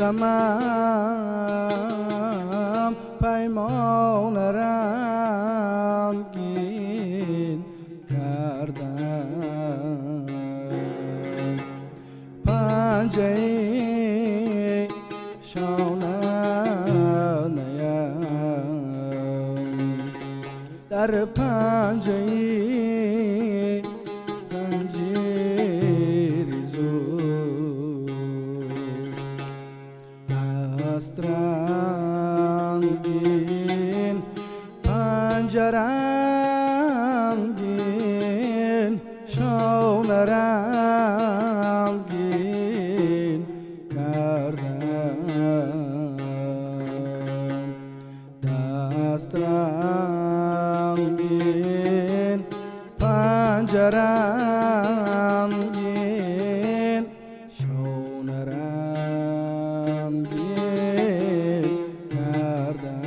دمم پیمان رنگین کردم پنجه شانه نیم در پنجه زنجیری زود دست رنگین پنجه رنگین شانه رنگین کردم دست رنگین پنجه رنگین شانه رنگین کردم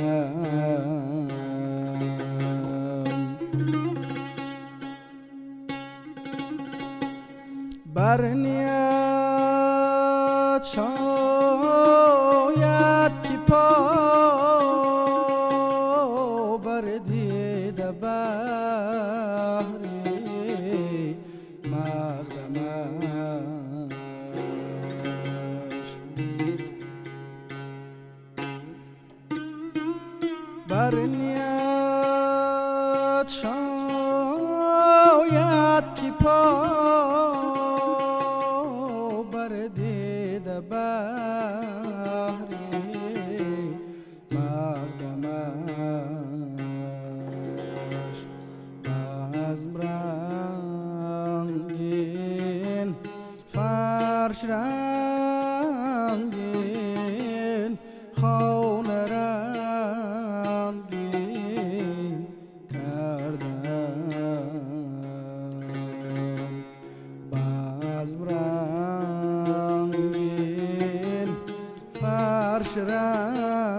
برنیت شاید که پا بردیده بحری مقدمش برنیت شاید که پا بردیده بحری مقدمش بزم رنگین فرش رنگین خانه رنگین کردم بزم رنگین فرش رنگین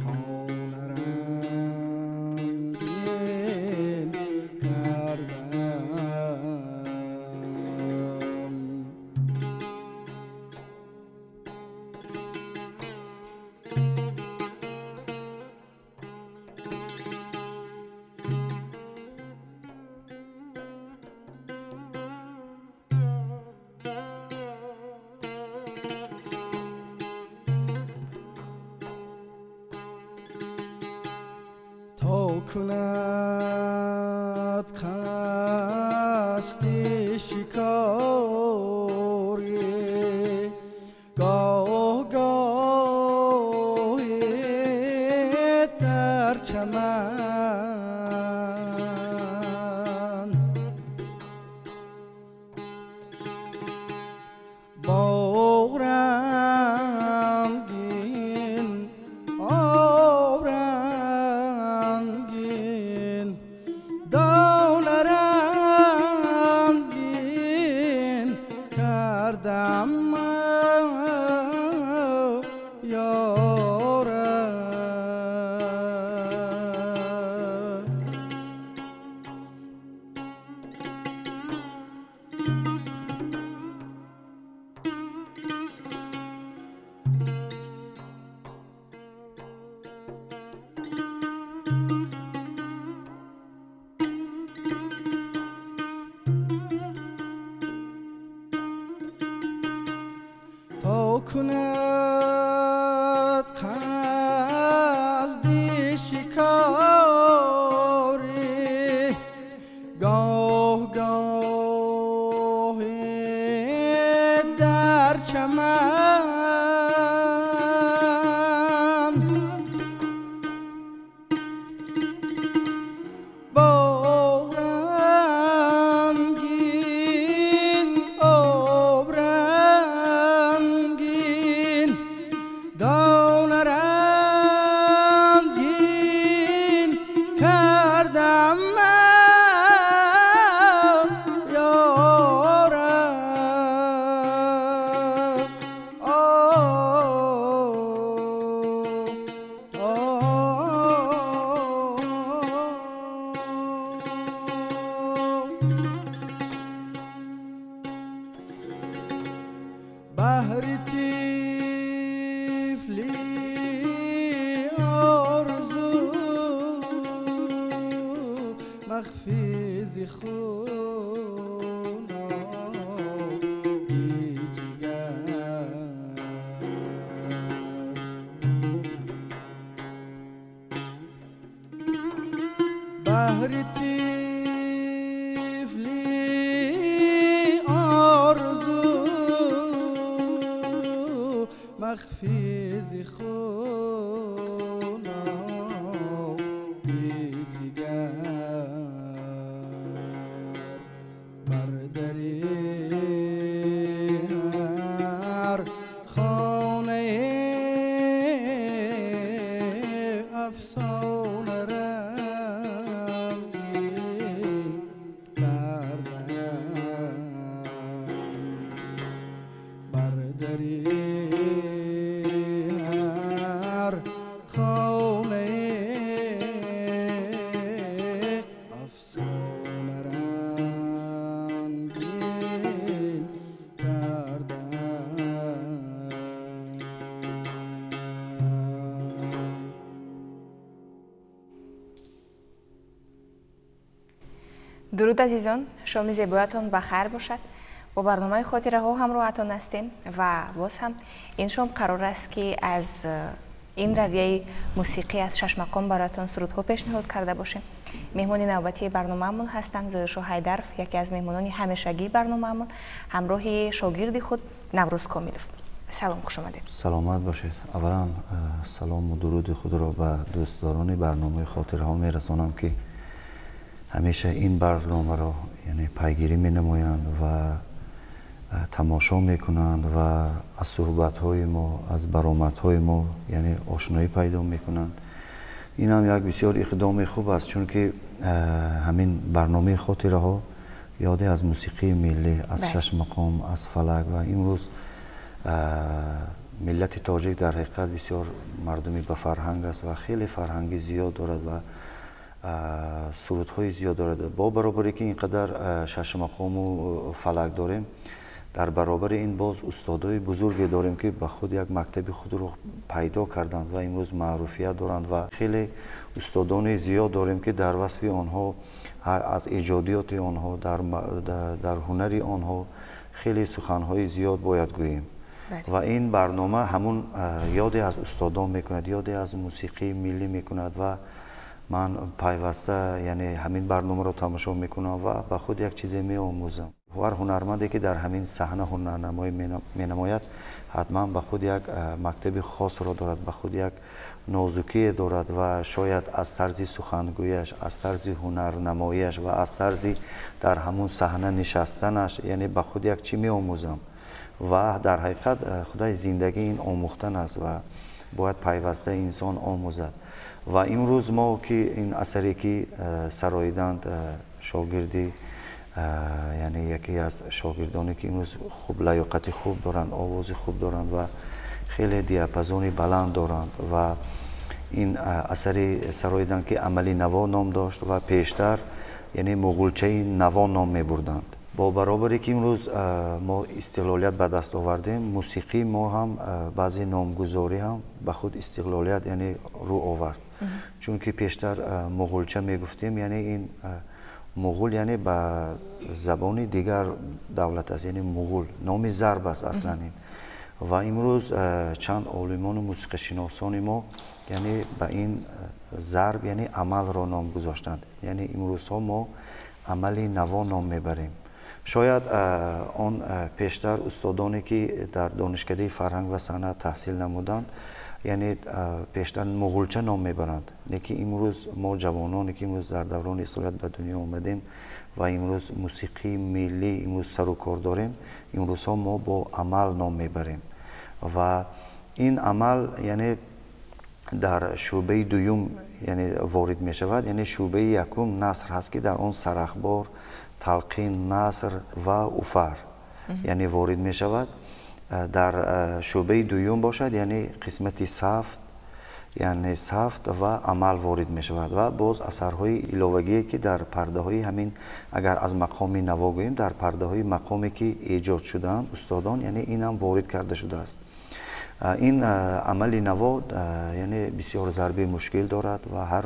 خانه رنگین کردم تا کند قصد شکاری گاه گاهی در چمن باغ رنگین آب رنگین دانه رنگین کردم یارم تا کند قصد شکاری گاه گاهی در چمن باغ رنگین آب رنگین مخفی ز خون بی جگر بحر طفلی آرزو مخفی ز خون بی جگر بر دری هر خانه افسانه رنگین کردم بر دری هر خانه افسانه رنگین کردم درود عزیزان، شام زیبایتان بخیر باشد. با برنامه خاطره ها همراهتان هستیم و باز هم این شام قرار است که از این رویه موسیقی از 6 مقام براتان سرودها پیشنهاد کرده باشیم. مهمان نوبتی برنامه‌مون هستند زایشا حیدرف، یکی از مهمانان همیشگی برنامه‌مون، همراه شاگرد خود نوروز کاملوف. سلام، خوش آمدید. سلامت باشید. اولا سلام و درود خود را به دوستداران برنامه خاطره ها میرسانم که همیشه این برنامه را یعنی پیگیری می نمایند و تماشا می کنند و از صحبت های ما، از برآمد های ما یعنی آشنایی پیدا می کنند. این هم یک بسیار اقدام خوب است، چون که همین برنامه خاطره ها یادی از موسیقی ملی، از 6 مقام، از فلک و امروز ملت تاجیک در حقیقت بسیار مردمی به فرهنگ است و خیلی فرهنگی زیاد دارد و سرودهای زیاد دارد. با برابری که اینقدر 6 مقام و فلک داریم، در برابر این باز استادای بزرگی داریم که به خود یک مکتب خود رو پیدا کردند و امروز معروفیت دارند و خیلی استادان زیاد داریم که در وصف آنها، از ایجادیات آنها، در هنر آنها خیلی سخنهای زیاد باید گوییم. و این برنامه همون یادی از استادان میکند، یادی از موسیقی ملی میکند و من پیوسته یعنی همین برنامه رو تماشا میکنم و به خود یک چیزی میآموزم. هر هنرمندی که در همین صحنه هنرنمایی مینماید حتما به خود یک مکتب خاص را دارد، به خود یک نازکی دارد و شاید از طرز سخنگویش، از طرز هنرنماییش و از طرز در همون صحنه نشستنش یعنی به خود یک چی میآموزم و در حقیقت خدای زندگی این آموختن است و باید پیوسته انسان آموزد. و امروز ما که این اثری که سراییدند شاگردی یعنی یکی از شاگردانی که امروز خوب لیاقت خوب دارند، آواز خوب دارند و خیلی دیاپازون بلند دارند و این اثری سراییدند که عملی نوا نام داشت و پیشتر یعنی مغولچه نوا نام می بردند. با برابری که امروز ما استقلالیت به دست آوردیم، موسیقی ما هم بعضی نامگذاری هم به خود استقلالیت یعنی رو آورد. چون که پیشتر مغولچه می گفتیم، یعنی این مغول یعنی به زبان دیگر دولت است، یعنی مغول نام ضرب است اصلا این. و امروز چند عالمان و موسیقی شناسان ما یعنی به این ضرب یعنی عمل را نام گذاشتند، یعنی امروز ها ما عملی نوا نام میبریم. شاید آن پیشتر استادانی که در دانشکده فرهنگ و صنعت تحصیل نمودند یعنی پیشتر مغولچه نام میبرند، لیکن امروز ما جوانانی که امروز در دوران اصلاحیت به دنیا آمدیم و امروز موسیقی ملی امروز سر و کار داریم، امروز ها ما با عمل نام میبریم و این عمل یعنی در شعبه دوم یعنی وارد می شود، یعنی شعبه یکم نثر هست که در آن سرخبار، تلقین، نثر و افر یعنی وارد می شود. در شعبه دوم باشد یعنی قسمت سفت یعنی سفت و عمل وارد می شود و باز اثرهای علاوگی که در پرده های همین اگر از مقامی نوا گوییم در پرده های مقامی که ایجاد شدند استادان یعنی این هم وارد کرده شده است. این عمل نوا یعنی بسیار ضربه مشکل دارد و هر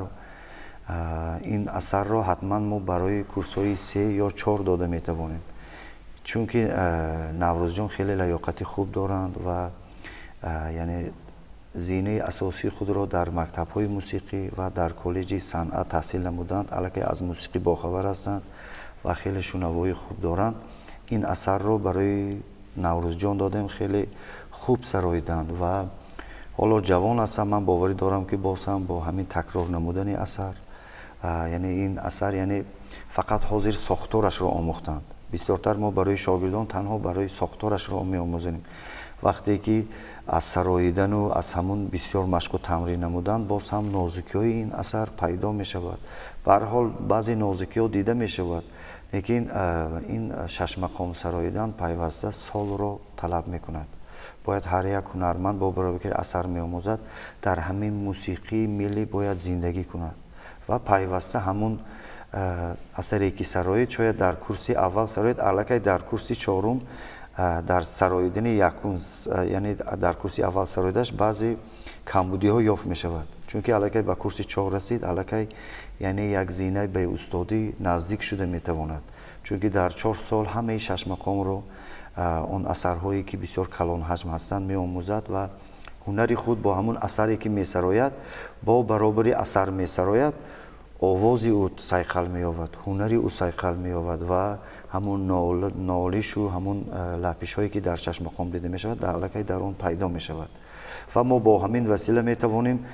این اثر را حتما ما برای کورس‌های 3 یا 4 داده میتوانیم، چون که نوروز جان خیلی لیاقت خوب دارند و یعنی زینه اساسی خود را در مکتب‌های موسیقی و در کالج صنعت تحصیل نمودند، البته از موسیقی باخبر هستند و خیلی شنوایی خوب دارند. این اثر را برای نوروز جان دادیم، خیلی خوب سراییدند و حالا جوان هستم، من باوری دارم که بازم با همین تکرار نمودن اثر، یعنی این اثر یعنی فقط حاضر ساختارش را آموختند. بسیارتر ما برای شاگردان تنها برای ساختارش را می‌آموزیم. وقتی که از سراییدن و از همون بسیار مشق و تمرین نمودن، باز هم نازکی‌های این اثر پیدا می‌شود. به هر حال بعضی نازکی‌ها دیده می‌شود، لیکن این 6 مقام سراییدن پیوسته سال را طلب می‌کند. باید هر یک هنرمند با برای که اثر می‌آموزد در همین موسیقی ملی باید زندگی کند و پیوسته همون اثری که سرایید، شاید در کورس اول سرایید، الکی در کورس 4 در سراییدن یکم، یعنی در کورس اول سراییدش بعضی کمبودی‌ها یافت می‌شود، چون که الکی به کورس 4 رسید، الکی یعنی یک زینه به استادی نزدیک شده می‌تواند، چون که در 4 سال همه 6 مقام رو اون اثرهایی که بسیار کلان حجم هستند می‌آموزد و هنری خود با همون اثری که می‌سراید با برابری اثر می‌سراید، آوازی او سایقل می‌یابد، هنری او سایقل می‌یابد و همون نالیش و همون لپیش‌هایی که در 6 مقام دیده می‌شود در الکی در اون پیدا می‌شود و ما با همین وسیله می‌توانیم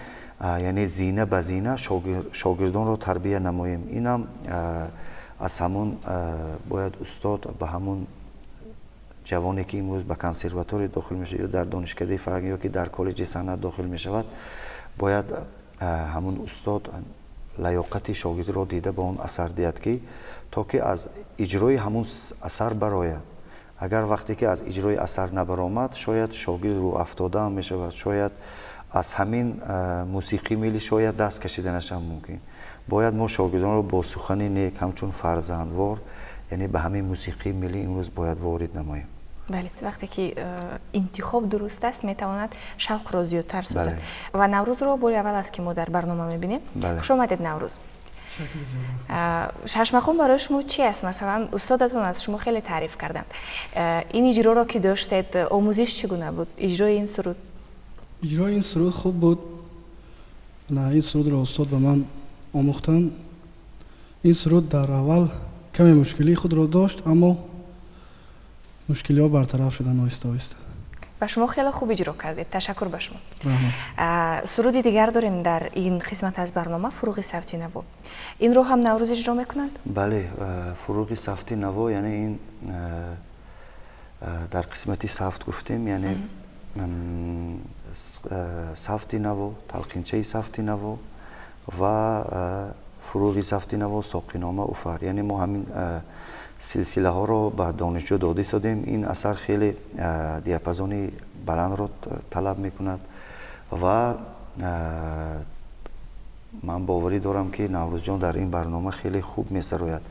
یعنی زینه به زینه شاگردان را تربیت نماییم. اینم از همون باید استاد به همون جوانی که امروز به کنسرواتوری داخل میشه یا در دانشکده فرهنگی یا که در کالج صنعت داخل میشود، باید همون استاد لیاقت شاگرد را دیده با اون اثر دهد که تا که از اجرای همون اثر برآید. اگر وقتی که از اجرای اثر نبرآمد، شاید شاگرد رو افتاده هم میشود، شاید از همین موسیقی ملی شاید دست کشیده نشه ممکن. باید ما شاگردان رو با سخن نیک همچون فرزندوار یعنی به همین موسیقی ملی امروز باید وارد نماییم. بله، وقتی که انتخاب درست است میتواند شوق را زیادتر سازد. و نوروز رو باری اول است که ما در برنامه میبینیم. خوش آمدید نوروز. 6 مقام برای شما چی است؟ مثلا استادتون از شما خیلی تعریف کردند. این اجرا را که داشتید، آموزش چگونه بود؟ اجرای این سرود؟ اجرای این سرود خوب بود. این سرود را استاد به من آموختن. این سرود در اول کمی مشکلی خود را داشت، اما مشکلی ها برطرف شدن آهسته آهسته. و شما خیلی خوب اجرا کردید. تشکر به شما. سرودی دیگر داریم در این قسمت از برنامه، فروغ صوتی نوا. این رو هم نوروز اجرا میکنند؟ بله، فروغ صوتی نوا یعنی این در قسمتی صفت گفتیم، یعنی صفتی نوا، تلقینچه صفتی نوا و فروغ صفتی نوا، ساقینامه اوفر. یعنی ما همین سلسله ها رو به دانشجو داده سادیم. این اثر خیلی دیاپازون بلند رو طلب میکند و من باوری دارم که نوروز جان در این برنامه خیلی خوب میسراید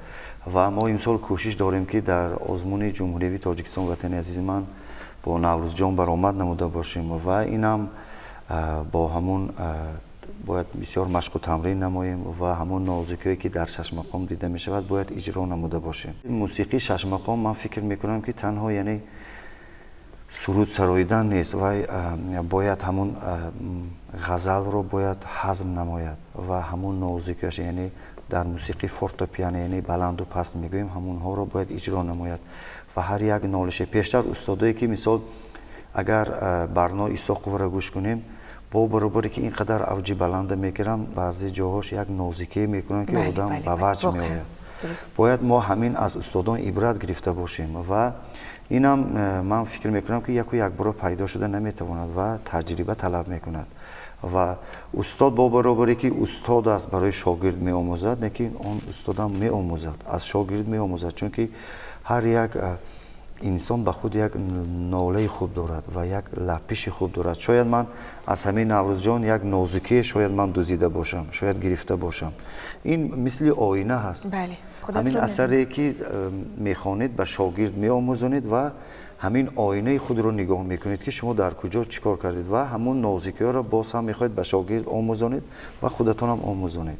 و ما امسال کوشش داریم که در آزمون جمهوری تاجیکستان وطن عزیز من با نوروز جان برآمد نموده باشیم و اینم با همون باید بسیار مشق و تمرین نماییم و همون نازکی‌هایی که در 6 مقام دیده می شود باید اجرا نموده باشیم. موسیقی 6 مقام من فکر میکنم که تنها یعنی سرود سراییدن نیست و باید همون غزل رو باید هضم نماید و همون نازکی‌هاش، یعنی در موسیقی فورتپیانو یعنی بلند و پست میگوییم، همون ها رو باید اجرا نماید و هر یک نالش. پیشتر استادایی که مثال اگر برنامه ایساقو را گوش کنیم، با برابری که اینقدر اوج بلند میگیرن، بعضی جاهاش یک نازکی میکنن که آدم به وجه میآید. باید ما همین از استادان عبرت گرفته باشیم و اینم من فکر میکنم که یک بار پیدا شده نمیتواند و تجربه طلب میکند و استاد با برابری که استاد است برای شاگرد میآموزد، نه که اون استاد هم میآموزد از شاگرد میآموزد، چون که هر یک انسان به خود یک ناله خوب دارد و یک لپیش خوب دارد. شاید من از همین نوروز جان یک نازکی شاید من دوزیده باشم، شاید گرفته باشم. این مثل آینه هست. بله. همین اثری که میخوانید به شاگرد میآموزونید و همین آینه خود رو نگاه میکنید که شما در کجا چیکار کردید و همون نازکی ها را باز هم میخواید به شاگرد آموزونید و خودتون هم آموزونید.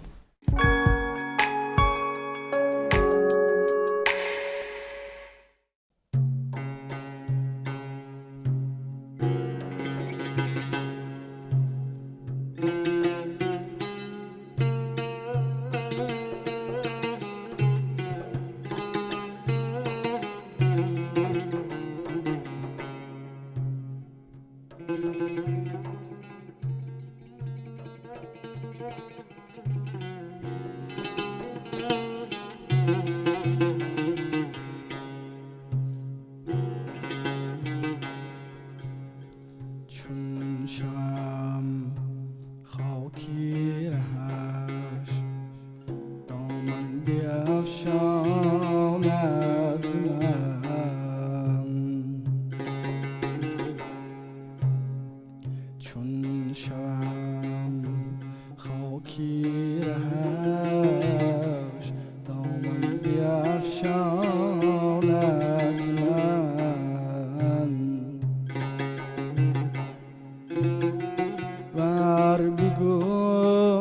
چون شوم خاکی رهش دامن بیفشان از من، چون شوم خاکی رهش دامن بیفشان از من، ور بگویم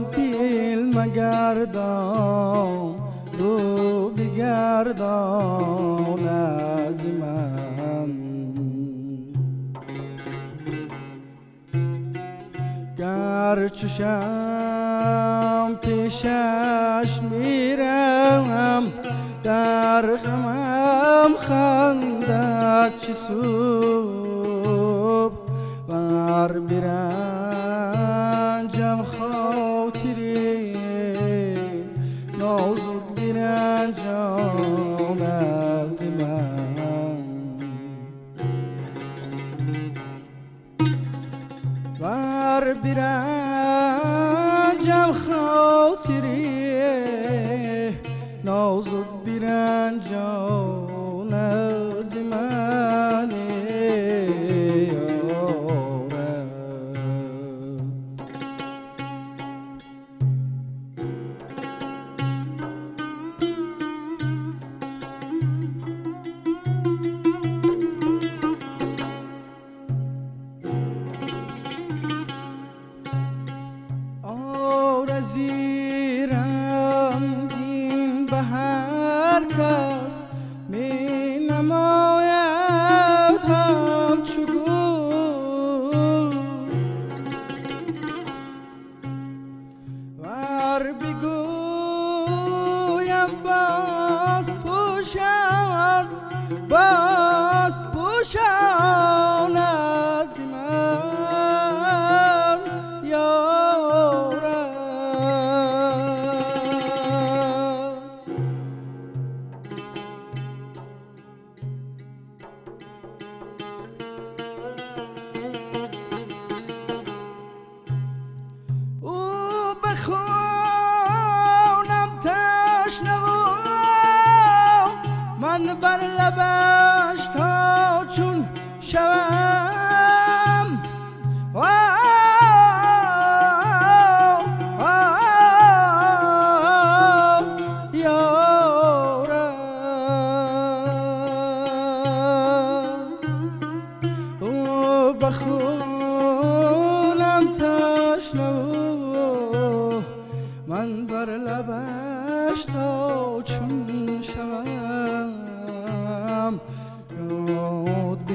دل مگردان رو بگردان از من، گر چشم پیشش میرم در غمم خندد چه سود، ور برنجم خاطری نازک برنجان از من، ور برنجم خاطری نازک برنجان از من رنگین به هر کس می نماید همچو گل، ور بگویم باز پوشان از من یارم، او بخونم تشنه و من بر لبش تا چون شوم، یارم او بخونم تشنه و من بر لبش تا چون شوم، یاد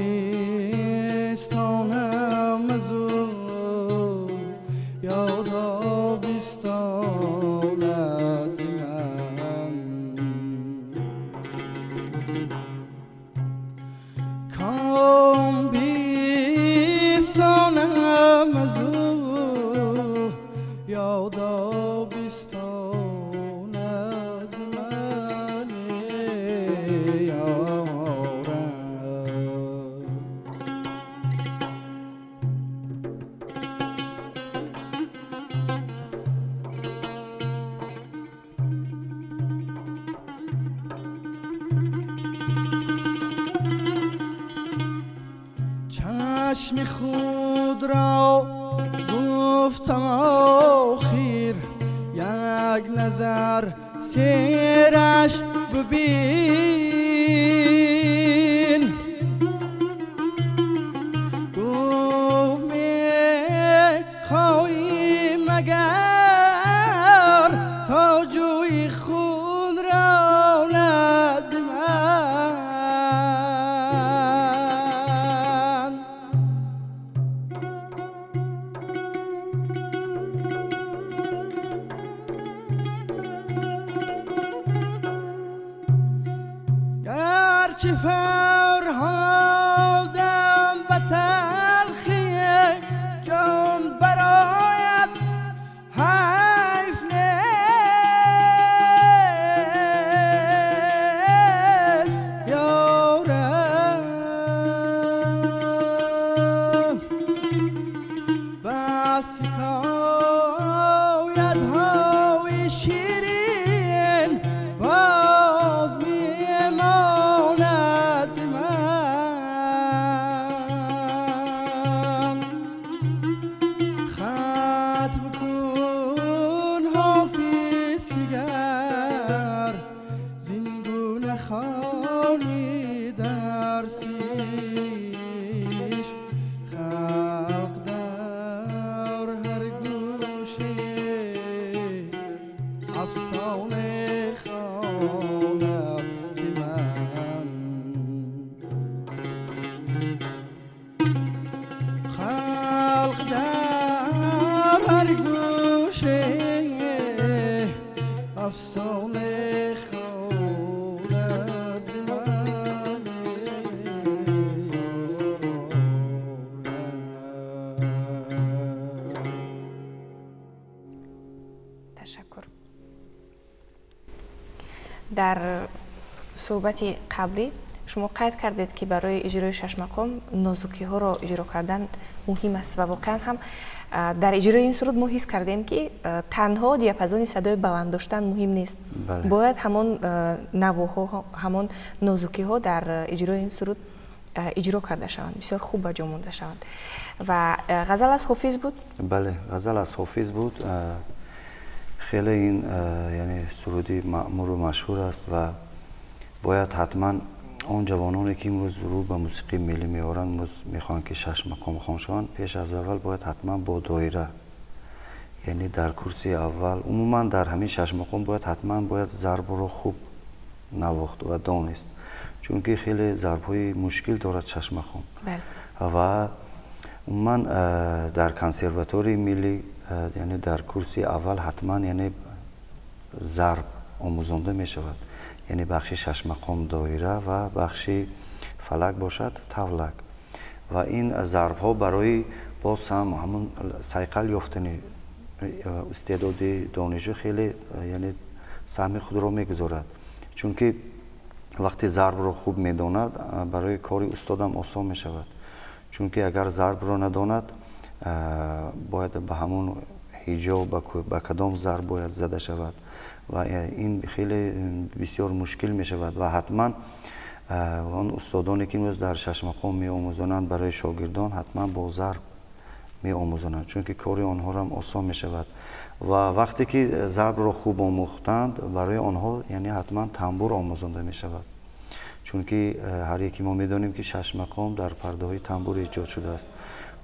بیستانم از او یادا بیستان از من، کام بیستانم از او یادا بیستان از من یارم. چشم خود را گفتم آخر یک نظر سیرش ببین، گفت میخواهی مگر تا جوی خود را از من، گرچه فرهادم به تلخی جان برایت حکایت‌های شیرین باز می‌ماند ز من. ختم کن حافظ که گر زین گونه خوانی درسیش، خلق در هر گوشه افسانه خواند ز من. خلق در هر گوشه افسانه خواند ز من. تشکر. در صحبت قبلی شما قید کردید که برای اجرای شش مقام نازکی ها را اجرا کردن مهم است و واقعا هم در اجرای این سرود ما حس کردیم که تنها دیاپازون صدای بلند داشتن مهم نیست. بله. باید همون نواها، همون نازکی ها در اجرای این سرود اجرا کرده شوند، بسیار خوب به جا مانده شوند. و غزل از حافظ بود؟ بله، غزل از حافظ بود. خیلی این یعنی سرودی معمول و مشهور است و باید حتما اون جوانانی که امروز رو به موسیقی ملی میارن، میخوان که شش مقام خوان شوند، پیش از اول باید حتما با دایره، یعنی در کرسی اول عموما در همین شش مقام باید ضرب رو خوب نواخت و دانست، چون که خیلی ضرب های مشکل دارد شش مقام. بله. و عموما در کنسرواتوری ملی یعنی در کرسی اول حتما یعنی ضرب آموزانده می شود، یعنی بخشی شش مقام دایره و بخشی فلک باشد تولک. و این ضرب ها برای باز هم همون سیقل یافتن استعداد دانشجو خیلی یعنی سهم خود را میگذارد، چون که وقتی ضرب را خوب میداند برای کار استادم آسان می شود، چون که اگر ضرب را نداند باید به همون هیجا به کدام ضرب باید زده شود و این خیلی بسیار مشکل می شود. و حتما اون استادانی که امروز در شش مقام می آموزانند برای شاگردان حتما با ضرب می آموزانند، چون که کار آنها را هم آسان می شود. و وقتی که ضرب را خوب آموختند برای آنها یعنی حتما تنبور آموزانده می شود، چون که هر یکی ما می دانیم که شش مقام در پرده های تنبور ایجاد شده است،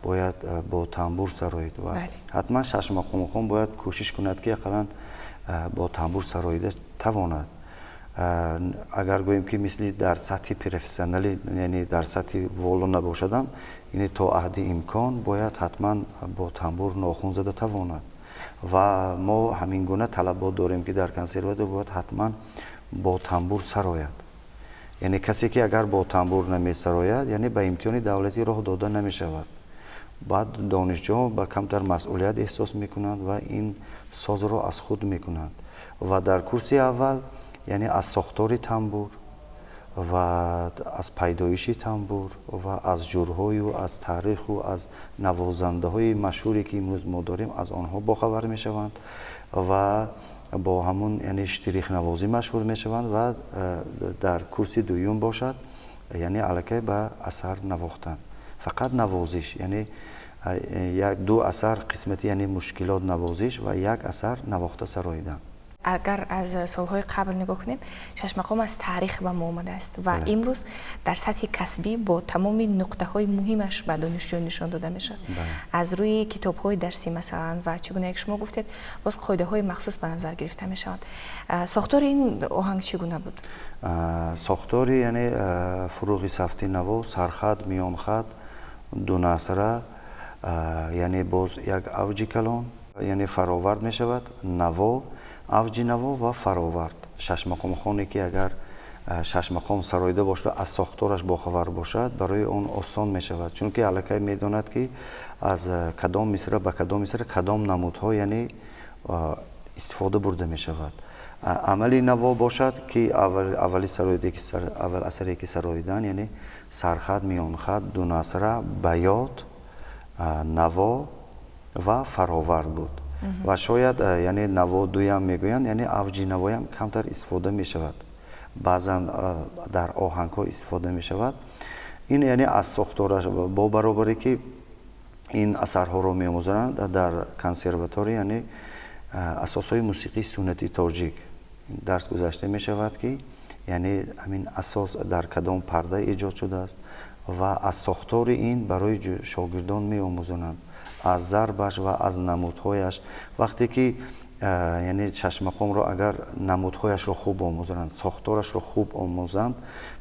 باید با تنبور سراید و حتما شش مقام باید کوشش کند که اقلا با تنبور سرایده تواند. اگر گوییم که مثل در سطح پروفسیونالی یعنی در سطح والو نباشدم، یعنی تا حد امکان باید حتما با تنبور ناخون زده تواند. و ما همین گونه طلبات داریم که در کنسرواتوار باید حتما با تنبور سراید، یعنی کسی که اگر با تنبور نمی سراید یعنی به امتحان دولتی راه داده نمی شود. بعد دانشجو با کمتر مسئولیت احساس میکنند و این ساز را از خود میکنند. و در کرسی اول یعنی از ساختار تنبور و از پیدایشی تنبور و از جورهای و از تاریخ و از نوازنده های مشهوری که امروز ما داریم از آنها باخبر میشوند و با همون یعنی شتریخ نوازی مشهور میشوند و در کرسی دوم باشد یعنی الکی به اثر نواختن، فقط نوازش، یعنی یک دو اثر قسمتی یعنی مشکلات نوازش و یک اثر نواخته سراییدن. اگر از سالهای قبل نگاه کنیم شش مقام از تاریخ به ما آمده است و امروز در سطح کسبی با تمام نقطه های مهمش به دانشجویان نشان داده می شود. از روی کتاب های درسی مثلا و چگونه یک شما گفتید باز قاعده های مخصوص به نظر گرفته می شود. ساختار این آهنگ چگونه بود؟ ساختاری یعنی فروغ صفتی نوا، سرخط، میان خط، دو نصره، یعنی باز یک اوج کلان یعنی فراورد می شود، نوا، اوج نوا و فراورد. شش مقام خوانی که اگر شش مقام سرایده باشد از ساختارش باخبر باشد برای اون آسان می شود، چون که الکی می داند که از کدام مصرع به کدام مصرع کدام نمودها یعنی استفاده برده می شود. عملی نوا باشد که اولی سرایده که اول اثری که سراییدن یعنی سرخط، میان خط، دو نصره، بیات، نوا و فراورد بود و شاید یعنی نوا دویم میگویند یعنی اوجی نوایم کمتر استفاده می شود، بعضا در آهنگ ها استفاده می شود. این یعنی از ساختارش با برابری که این اثرها رو می آموزند در کنسرواتوری، یعنی اساس های موسیقی سنتی تاجیک درس گذاشته می شود که یعنی همین اساس در کدام پرده ایجاد شده است و از ساختار این برای شاگردان می آموزند، از ضربش و از نمودهایش. وقتی که یعنی شش مقام را اگر نمودهایش رو خوب آموزند، ساختارش رو خوب آموزند،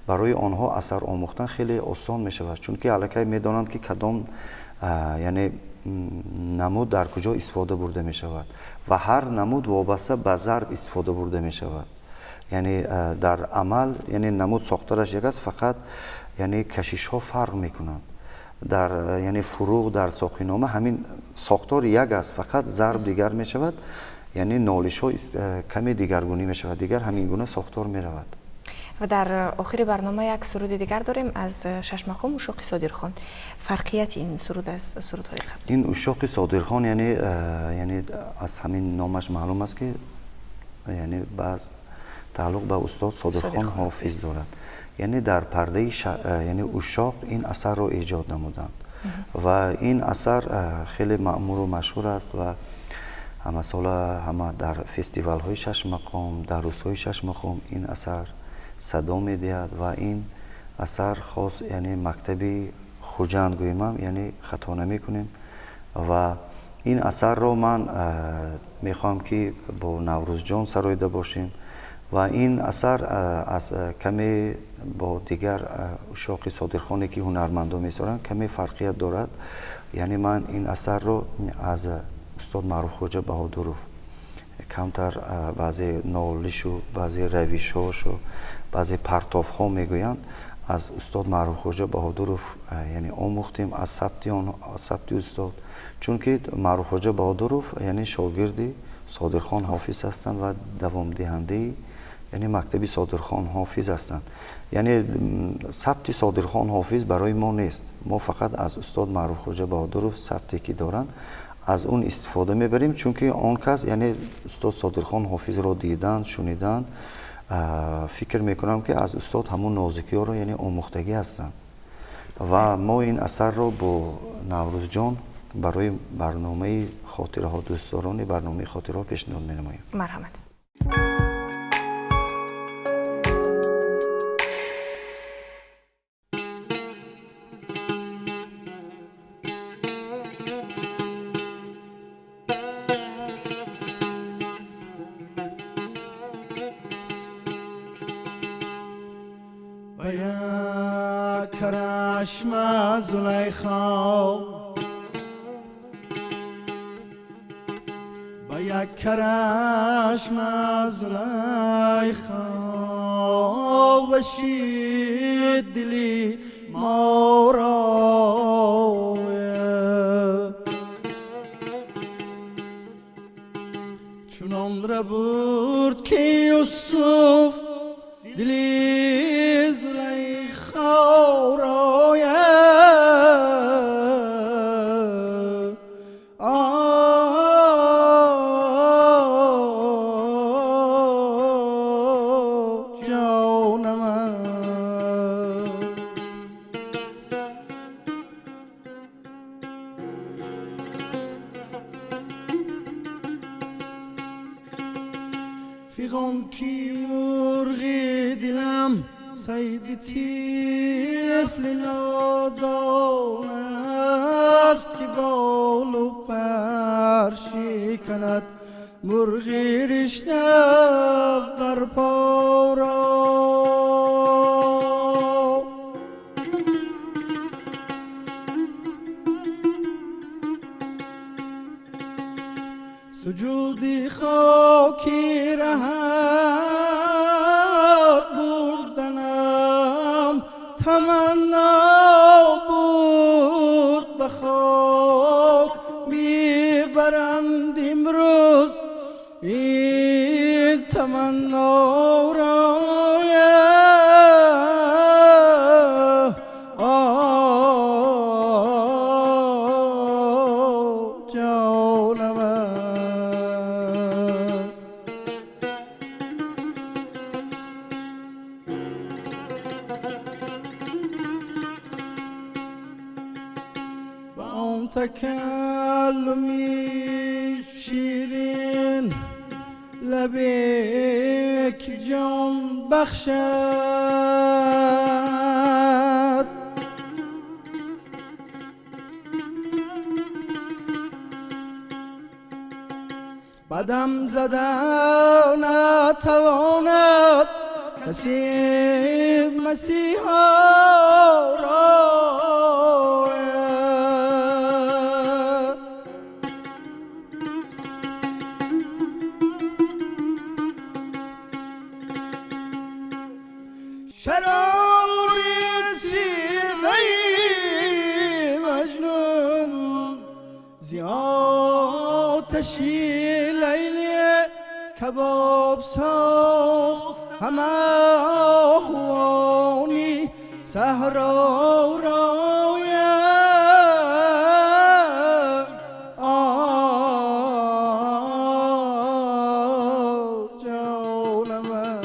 برای آنها اثر آموختن خیلی آسان می شود، چون که الکی می دانند که کدام یعنی نمود در کجا استفاده برده می شود و هر نمود وابسته به ضرب استفاده برده می شود. یعنی در عمل یعنی نمود ساختارش یک است، فقط یعنی کشش ها فرق می کنند. در یعنی فروغ در ساقینامه همین ساختار یک است، فقط ضرب دیگر می شود، یعنی نالش ها کمی دیگرگونی می شود، دیگر همین گونه ساختار می رود. و در آخر برنامه یک سرود دیگر داریم از شش مقام اوشاق صادرخان. فرقیت این سرود از سرودهای قبل؟ این اوشاق صادرخان یعنی از همین نامش معلوم است که یعنی بعض تعلق به استاد صادرخان حافظ دارد. یعنی در پرده یعنی اوشاق این اثر رو ایجاد نمودند و این اثر خیلی معمول و مشهور است و همه سال همه در فستیوال های شش مقام، در روزهای شش مقام این اثر صدا می دهد و این اثر خاص یعنی مکتبی خوجند گوییم، یعنی خطا نمی کنیم و این اثر رو من میخوام که با نوروز جان سرایده باشیم و این اثر از کمی با دیگر اوشاق صادرخانی که هنرمندان میسازند کمی فرقیت دارد. یعنی من این اثر رو از استاد معروف خواجه بهادروف کمتر بعضی نالش و بعضی روش هاش و بعضی پرتاف ها میگویند از استاد معروف خواجه بهادروف یعنی آموختیم از ثبت استاد، چون که معروف خواجه بهادروف یعنی شاگردی صادرخان حافظ هستند و دوام دهنده یعنی مکتبی صادرخان حافظ هستند. یعنی ثبت صادرخان حافظ برای ما نیست، ما فقط از استاد معروف خواجه بهادروف ثبتی که دارند از اون استفاده میبریم، چون که آن کس یعنی استاد صادرخان حافظ را دیدن شنیدن، فکر میکنم که از استاد همون نازکی ها رو یعنی آموختگی هستند و ما این اثر رو با نوروز جان برای برنامه خاطره ها دوستداران برنامه خاطره ها پیشنهاد مینماییم. مرحمت. کرشم زلیخا با یک کرشم زلیخا وشید دلی ما را چونان را برد که یوسف دلی زلیخا را فیغان کی مرغی دلم سید طفل نادان است که بال و پر شکند مرغی رشته بر پا را سجودی خاکی رهت بردنم تمنا بود به خاک میبرند امروز این تمنا را جان تکلمی شیرین لبیک جان بخشد بدم زدن نتواند کسی مسیحا را شرار سیده مجنون زیادشی لیلی کباب ساخت همه اخوانی صحرا رایم جان من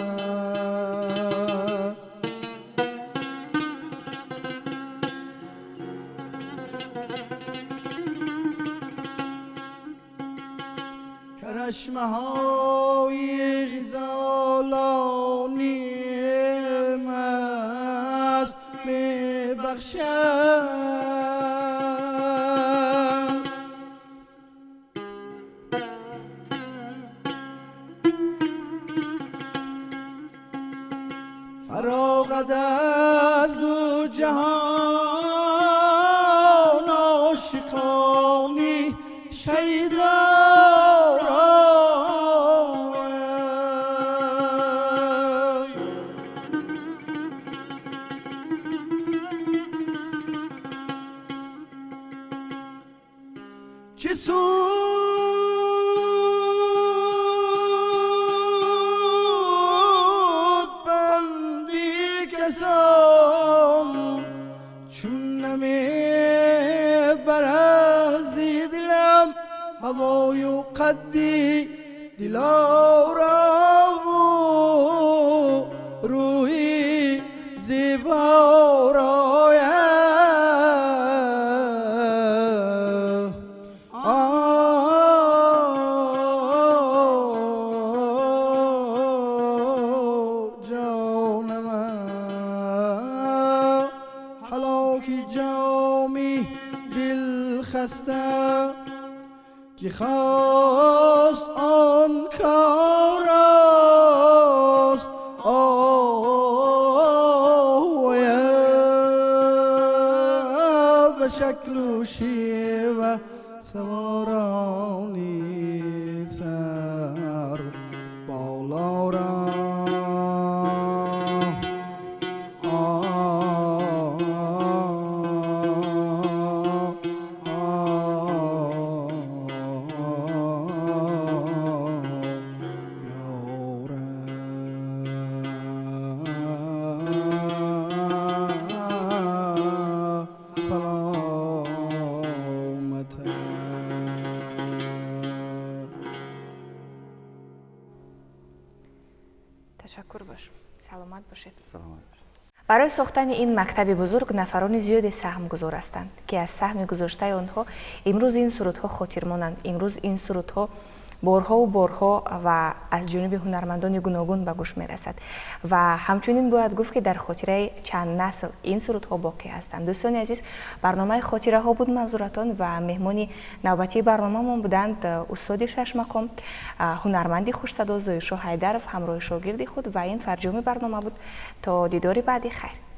کرشمه های غزالانی مست می بخشند فراغت از دو جهان عاشقانی شیدا چه سود بندی کسان چون نمی برازی دلم هوای و قدی دلارا و روی زیبا رایم جامی دل خسته که خواست آن کار است به شکل و شیوه سوارانی سر بالا را تشکر باش. سلامت باشید. سلامت باشید. برای ساختن این مکتب بزرگ نفران زیادی سهم گذار هستند که از سهم گذاشته آنها امروز این سرودها خاطر مانند. امروز این سرودها بارها و بارها و از جانب هنرمندان گوناگون به گوش میرسد و همچنین باید گفت که در خاطره چند نسل این سرودها باقی هستند. دوستان عزیز، برنامه خاطره ها بود منظورتان و مهمانی نوبتی برنامه من بودند استاد شش مقام، هنرمندی خوش صدا زایشا حیدرов همراه شاگردی خود و این فرجام برنامه بود. تا دیدار بعدی خیر.